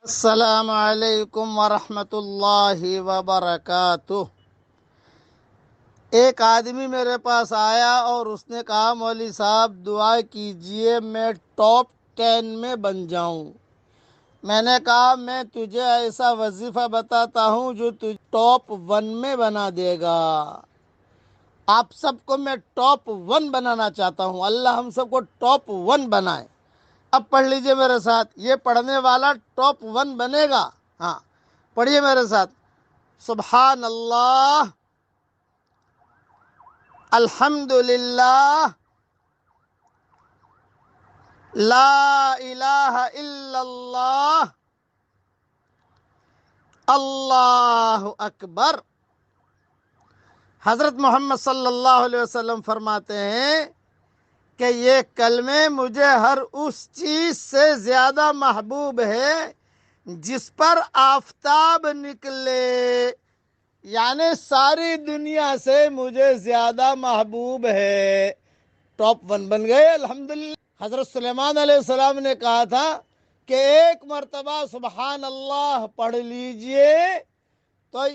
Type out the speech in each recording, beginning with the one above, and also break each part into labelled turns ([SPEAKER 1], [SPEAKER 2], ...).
[SPEAKER 1] السلام علیکم ورحمۃ اللہ وبرکاتہ۔ ایک آدمی میرے پاس آیا اور اس نے کہا مولوی صاحب دعا کیجئے میں ٹاپ 10 میں بن جاؤں۔ میں نے کہا میں تجھے ایسا وظیفہ بتاتا ہوں جو تجھے ٹاپ 1 میں بنا دے گا۔ آپ سب کو میں ٹاپ 1 بنانا چاہتا ہوں، اللہ ہم سب کو ٹاپ 1 بنائے۔ اب پڑھ لیجئے میرے ساتھ، یہ پڑھنے والا ٹاپ 1 بنے گا۔ ہاں پڑھیے میرے ساتھ، سبحان اللہ، الحمدللہ، لا الہ الا اللہ، اللہ اکبر۔ حضرت محمد صلی اللہ علیہ وسلم فرماتے ہیں کہ یہ کلمے مجھے ہر اس چیز سے زیادہ محبوب ہے جس پر آفتاب نکلے، یعنی ساری دنیا سے مجھے زیادہ محبوب ہے۔ ٹاپ 1 بن گئے الحمدللہ۔ حضرت سلیمان علیہ السلام نے کہا تھا کہ ایک مرتبہ سبحان اللہ پڑھ لیجئے تو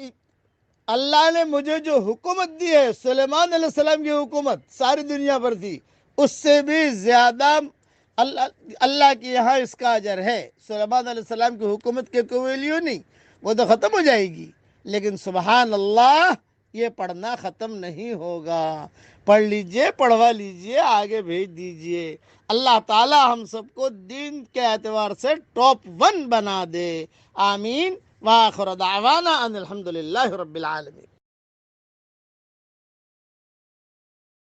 [SPEAKER 1] اللہ نے مجھے جو حکومت دی ہے، سلیمان علیہ السلام کی حکومت ساری دنیا پر تھی، اس سے بھی زیادہ اللہ کی یہاں اس کا اجر ہے۔ سلیمان علیہ السلام کی حکومت کے کوئی ویلیو نہیں، وہ تو ختم ہو جائے گی، لیکن سبحان اللہ یہ پڑھنا ختم نہیں ہوگا۔ پڑھ لیجئے، پڑھوا لیجئے، آگے بھیج دیجئے۔ اللہ تعالی ہم سب کو دین کے اعتبار سے ٹاپ 1 بنا دے، آمین۔ وآخر دعوانا ان الحمدللہ رب العالمین۔